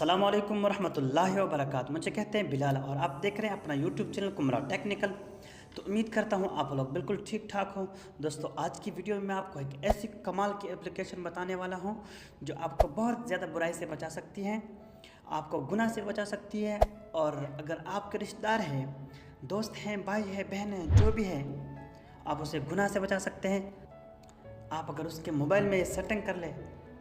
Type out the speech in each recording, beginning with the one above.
अस्सलामुअलैकुम वरहमतुल्लाहि वबरकातुहू। मुझे कहते हैं बिलाल और आप देख रहे हैं अपना यूट्यूब चैनल कुमरा टेक्निकल। तो उम्मीद करता हूं आप लोग बिल्कुल ठीक ठाक हो। दोस्तों आज की वीडियो में मैं आपको एक ऐसी कमाल की एप्लीकेशन बताने वाला हूं जो आपको बहुत ज़्यादा बुराई से बचा सकती है, आपको गुनाह से बचा सकती है। और अगर आपके रिश्तेदार हैं, दोस्त हैं, भाई है, बहन है, जो भी है, आप उसे गुनाह से बचा सकते हैं। आप अगर उसके मोबाइल में सेटिंग कर ले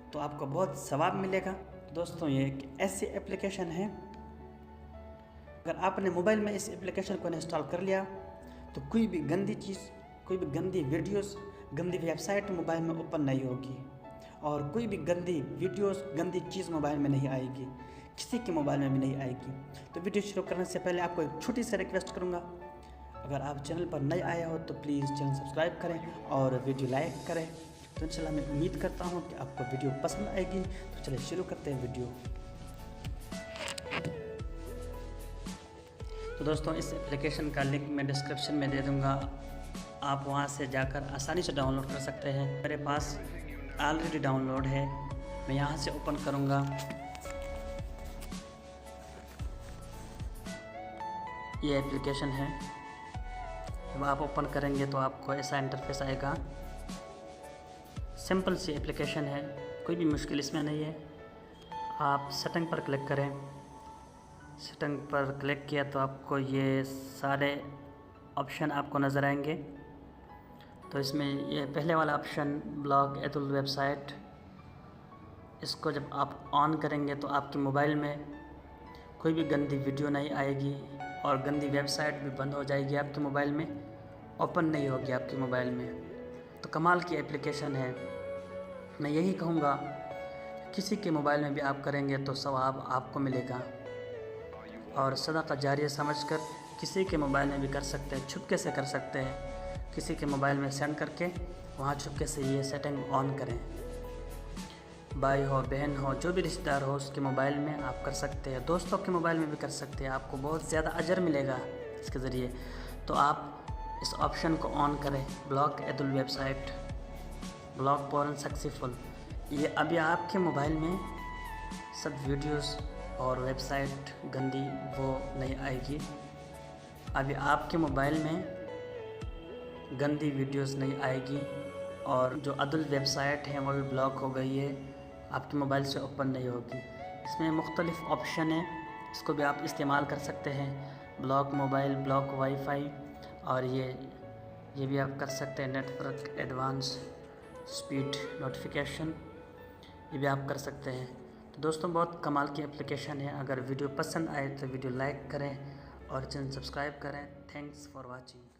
तो आपको बहुत सवाब मिलेगा। दोस्तों ये एक ऐसी एप्लीकेशन है, अगर आपने मोबाइल में इस एप्लीकेशन को इंस्टॉल कर लिया तो कोई भी गंदी चीज़, कोई भी गंदी वीडियोस, गंदी वेबसाइट मोबाइल में ओपन नहीं होगी और कोई भी गंदी वीडियोस, गंदी चीज़ मोबाइल में नहीं आएगी, किसी के मोबाइल में भी नहीं आएगी। तो वीडियो शुरू करने से पहले आपको एक छोटी सी रिक्वेस्ट करूँगा, अगर आप चैनल पर नए आए हो तो प्लीज़ चैनल सब्सक्राइब करें और वीडियो लाइक करें। तो इंशाल्लाह मैं उम्मीद करता हूँ कि आपको वीडियो पसंद आएगी। तो चलिए शुरू करते हैं वीडियो। तो दोस्तों इस एप्लीकेशन का लिंक मैं डिस्क्रिप्शन में दे दूँगा, आप वहाँ से जाकर आसानी से डाउनलोड कर सकते हैं। मेरे पास ऑलरेडी डाउनलोड है, मैं यहाँ से ओपन करूँगा। ये एप्लीकेशन है, जब आप ओपन करेंगे तो आपको ऐसा इंटरफेस आएगा। सिंपल सी एप्लीकेशन है, कोई भी मुश्किल इसमें नहीं है। आप सेटिंग पर क्लिक करें, सेटिंग पर क्लिक किया तो आपको ये सारे ऑप्शन आपको नज़र आएंगे। तो इसमें ये पहले वाला ऑप्शन ब्लॉक एडुल वेबसाइट, इसको जब आप ऑन करेंगे तो आपके मोबाइल में कोई भी गंदी वीडियो नहीं आएगी और गंदी वेबसाइट भी बंद हो जाएगी, आपके मोबाइल में ओपन नहीं होगी आपके मोबाइल में। तो कमाल की एप्लीकेशन है। मैं यही कहूँगा किसी के मोबाइल में भी आप करेंगे तो सवाब आपको मिलेगा और सदका जारिया समझकर किसी के मोबाइल में भी कर सकते हैं, छुपके से कर सकते हैं। किसी के मोबाइल में सेंड करके वहाँ छुपके से ये सेटिंग ऑन करें। भाई हो, बहन हो, जो भी रिश्तेदार हो उसके मोबाइल में आप कर सकते हैं, दोस्तों के मोबाइल में भी कर सकते हैं। आपको बहुत ज़्यादा अजर मिलेगा इसके ज़रिए। तो आप इस ऑप्शन को ऑन करें, block adult website, block porn successful. ये अभी आपके मोबाइल में सब वीडियोस और वेबसाइट गंदी वो नहीं आएगी। अभी आपके मोबाइल में गंदी वीडियोस नहीं आएगी और जो अदुल वेबसाइट है वो भी ब्लॉक हो गई है, आपके मोबाइल से ओपन नहीं होगी। इसमें मुख्तलिफ़ ऑप्शन है, इसको भी आप इस्तेमाल कर सकते हैं। ब्लॉक मोबाइल, ब्लॉक वाईफाई, और ये भी आप कर सकते हैं नेटवर्क एडवांस स्पीड नोटिफिकेशन, ये भी आप कर सकते हैं। तो दोस्तों बहुत कमाल की एप्लीकेशन है। अगर वीडियो पसंद आए तो वीडियो लाइक करें और चैनल सब्सक्राइब करें। Thanks for watching.